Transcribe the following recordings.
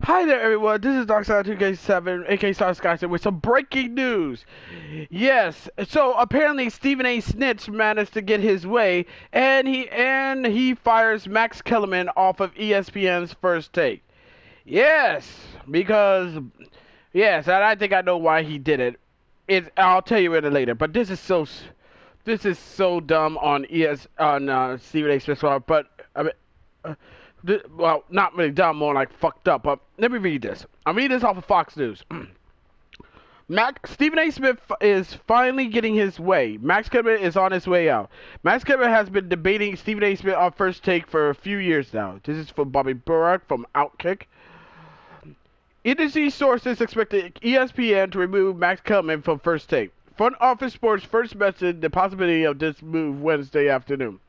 Hi there, everyone. This is Darkside2K7, aka Star Skyson, with some breaking news. Yes, so apparently Stephen A. Snitch managed to get his way, and he fires Max Kellerman off of ESPN's First Take. Yes, because yes, and I think I know why he did it. I'll tell you it later. But this is so dumb on Stephen A. Smith's part. But I mean. Well, not really dumb, more like fucked up. But let me read this. I'm reading this off of Fox News. Stephen A. Smith is finally getting his way. Max Kellerman is on his way out. Max Kellerman has been debating Stephen A. Smith on First Take for a few years now. This is from Bobby Burak from Outkick. Industry sources expected ESPN to remove Max Kellerman from First Take. Front Office Sports first mentioned the possibility of this move Wednesday afternoon.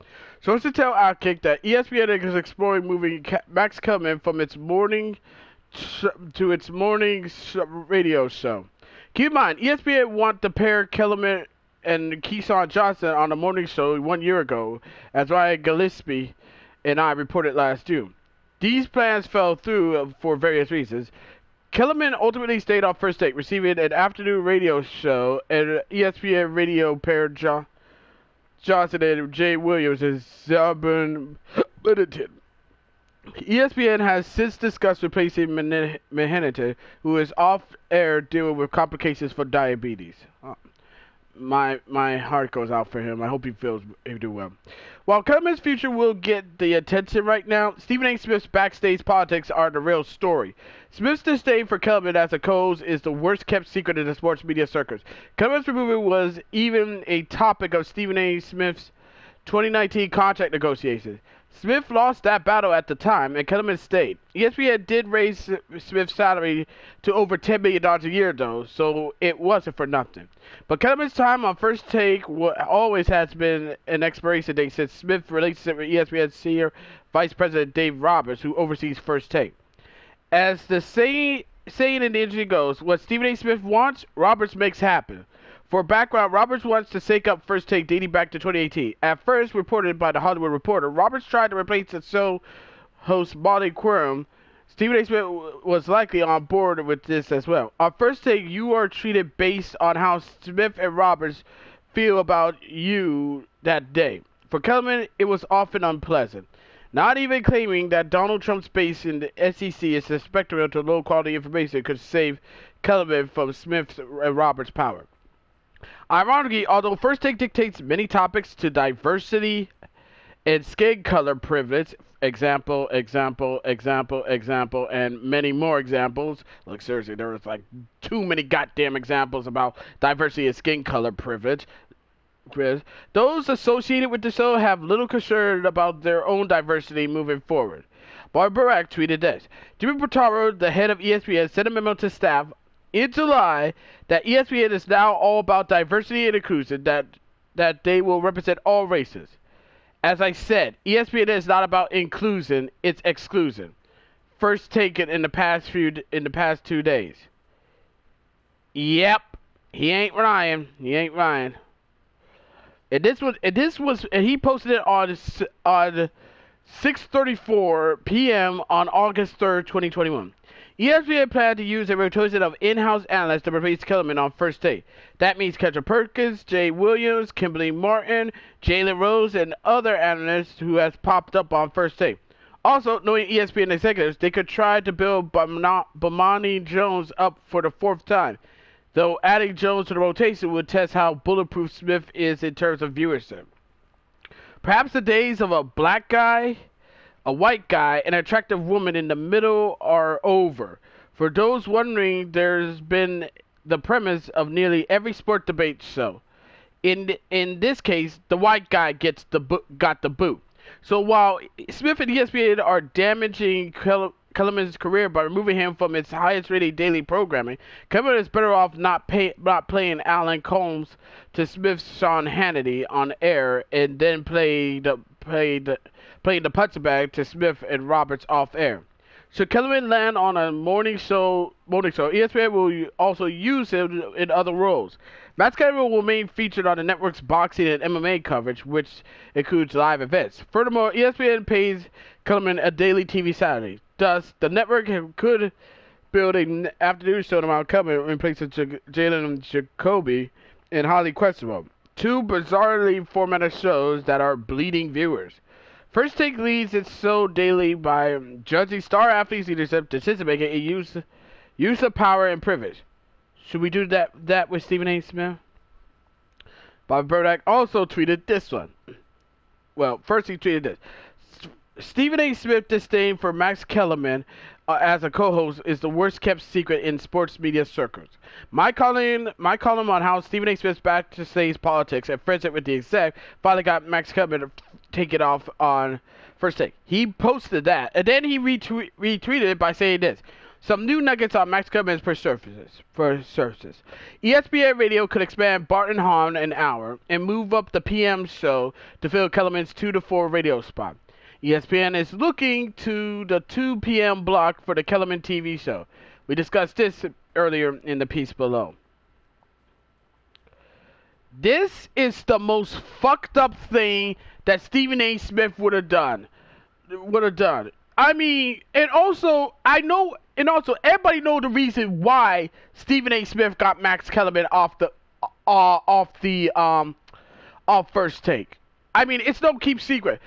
Sources tell Outkick that ESPN is exploring moving Max Kellerman from its morning to its morning radio show. Keep in mind, ESPN want to pair Kellerman and Keyshawn Johnson on the morning show 1 year ago, as Ryan Gillespie and I reported last June. These plans fell through for various reasons. Kellerman ultimately stayed on First Take, receiving an afternoon radio show, and ESPN radio paired Johnson and Jay Williams as Zarbon Middleton. ESPN has since discussed replacing Mahanity, who is off-air dealing with complications for diabetes. My heart goes out for him. I hope he do well. While Kellerman's future will get the attention right now, Stephen A. Smith's backstage politics are the real story. Smith's disdain for Kellerman as a co-host is the worst-kept secret in the sports media circus. Kellerman's removal was even a topic of Stephen A. Smith's 2019 contract negotiations. Smith lost that battle at the time, and Kellerman stayed. ESPN did raise Smith's salary to over $10 million a year, though, so it wasn't for nothing. But Kellerman's time on First Take always has been an expiration date since Smith's relationship with ESPN senior vice president Dave Roberts, who oversees First Take. As the saying in the industry goes, what Stephen A. Smith wants, Roberts makes happen. For background, Roberts wants to shake up First Take dating back to 2018. At first reported by The Hollywood Reporter, Roberts tried to replace the show host Molly Quorum. Stephen A. Smith was likely on board with this as well. On First Take, you are treated based on how Smith and Roberts feel about you that day. For Kellerman, it was often unpleasant. Not even claiming that Donald Trump's base in the SEC is susceptible to low-quality information could save Kellerman from Smith's and Roberts' power. Ironically, although First Take dictates many topics to diversity and skin color privilege, example, and many more examples. Look, seriously, there was like too many goddamn examples about diversity and skin color privilege. Those associated with the show have little concern about their own diversity moving forward. Barbara Burak tweeted this. Jimmy Pitaro, the head of ESPN, sent a memo to staff in July that ESPN is now all about diversity and inclusion, that they will represent all races. As I said, ESPN is not about inclusion, it's exclusion. First taken in the past 2 days. Yep, he ain't Ryan. And he posted it on 6:34 p.m. on August 3rd, 2021. ESPN planned to use a rotation of in-house analysts to replace Kellerman on First Take. That means Kendra Perkins, Jay Williams, Kimberly Martin, Jalen Rose, and other analysts who has popped up on First Take. Also, knowing ESPN executives, they could try to build Bomani Jones up for the 4th time, though adding Jones to the rotation would test how bulletproof Smith is in terms of viewership. Perhaps the days of a black guy, a white guy, and an attractive woman in the middle are over. For those wondering, there's been the premise of nearly every sport debate show. In this case, the white guy got the boot. So while Smith and ESPN are damaging Kellerman's career by removing him from its highest-rated daily programming, Kellerman is better off not playing Alan Combs to Smith's Sean Hannity on air, and then playing the punching bag to Smith and Roberts off air. Should Kellerman land on a morning show, ESPN will also use him in other roles. Max Kellerman will remain featured on the network's boxing and MMA coverage, which includes live events. Furthermore, ESPN pays Kellerman a daily TV salary. Thus, the network could build an afternoon show tomorrow coming in place of Jalen Jacoby and Holly Questionable. Two bizarrely formatted shows that are bleeding viewers. First Take leads its show daily by judging star athletes' leadership, decision making, and use of power and privilege. Should we do that with Stephen A. Smith? Bob Burdak also tweeted this one. Well, first he tweeted this. Stephen A. Smith's disdain for Max Kellerman as a co-host is the worst kept secret in sports media circles. My column on how Stephen A. Smith's backstage politics and friendship with the exec finally got Max Kellerman to take it off on First Take. He posted that, and then he retweeted it by saying this. Some new nuggets on Max Kellerman's per surfaces. ESPN Radio could expand Barton Hahn an hour and move up the PM show to fill Kellerman's 2 to 4 radio spot. ESPN is looking to the 2 p.m. block for the Kellerman TV show. We discussed this earlier in the piece below. This is the most fucked up thing that Stephen A. Smith would have done. I mean, and also everybody know the reason why Stephen A. Smith got Max Kellerman off First Take. I mean, it's no keep secret.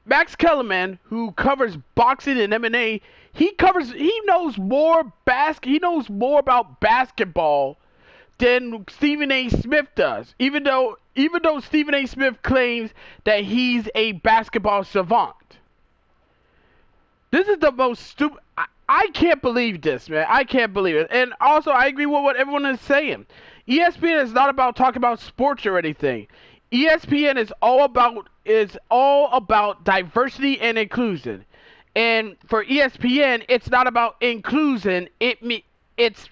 Max Kellerman, who covers boxing and MMA, he knows more about basketball than Stephen A. Smith does. Even though Stephen A. Smith claims that he's a basketball savant. This is the most stupid. I can't believe this, man. I can't believe it. And also, I agree with what everyone is saying. ESPN is not about talking about sports or anything. ESPN is all about diversity and inclusion. And for ESPN, it's not about inclusion. It's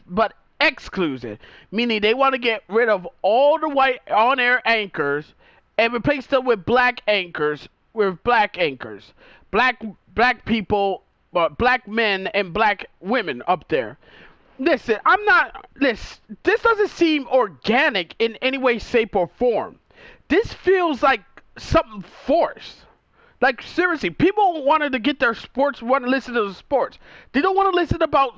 exclusion, meaning they want to get rid of all the white on-air anchors and replace them with black anchors, black people, black men and black women up there. Listen, this doesn't seem organic in any way, shape, or form. This feels like something forced. Like, seriously, people wanted to get their sports, want to listen to the sports. They don't want to listen about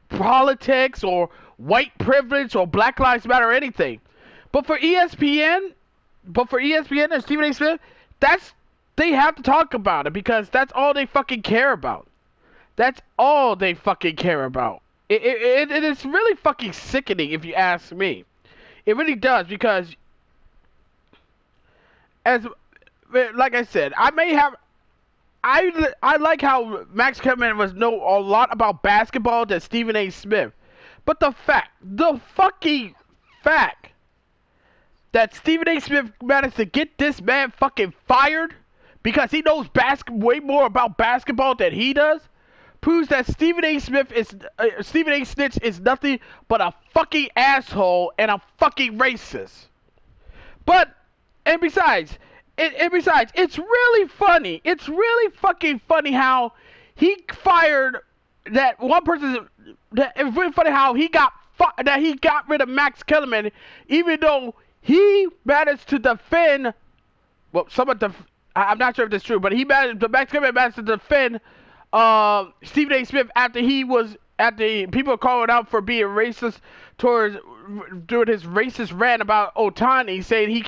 politics or white privilege or Black Lives Matter or anything. But for ESPN and Stephen A. Smith, they have to talk about it because that's all they fucking care about. That's all they fucking care about. It is really fucking sickening if you ask me. It really does because, like I said, I like how Max Kellerman know a lot about basketball than Stephen A. Smith. But the fucking fact that Stephen A. Smith managed to get this man fucking fired because he knows way more about basketball than he does proves that Stephen A. Snitch is nothing but a fucking asshole and a fucking racist. And besides, it's really funny. It's really fucking funny how he fired that one person. It's really funny how he got rid of Max Kellerman, even though he managed to defend. Well, I'm not sure if that's true, but Max Kellerman managed to defend Stephen A. Smith after people called out for being racist during his racist rant about Ohtani, saying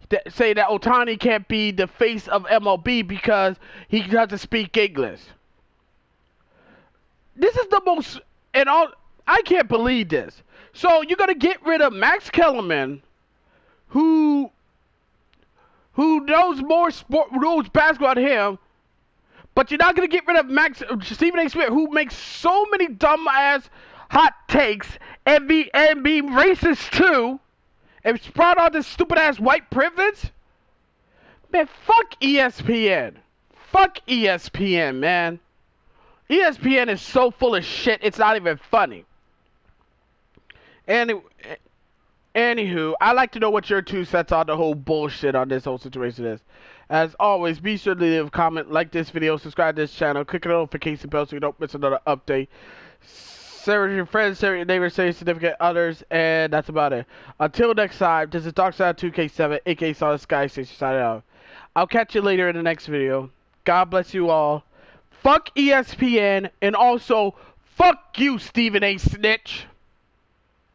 that Ohtani can't be the face of MLB because he doesn't speak English. This is the most, I can't believe this. So you're gonna get rid of Max Kellerman, who knows more knows basketball than him, but you're not gonna get rid of Stephen A. Smith, who makes so many dumb ass hot takes and be racist too, and sprout all this stupid ass white privilege. Man, fuck ESPN. Fuck ESPN, man. ESPN is so full of shit, it's not even funny. Anywho, I'd like to know what your 2 cents on the whole bullshit on this whole situation is. As always, be sure to leave a comment, like this video, subscribe to this channel, click the notification bell so you don't miss another update. Share your friends, share your neighbors, share your significant others, and that's about it. Until next time, this is Darkside2K7, aka Solid Sky Station, signing out. I'll catch you later in the next video. God bless you all. fuck ESPN, and also fuck you, Stephen A. Snitch.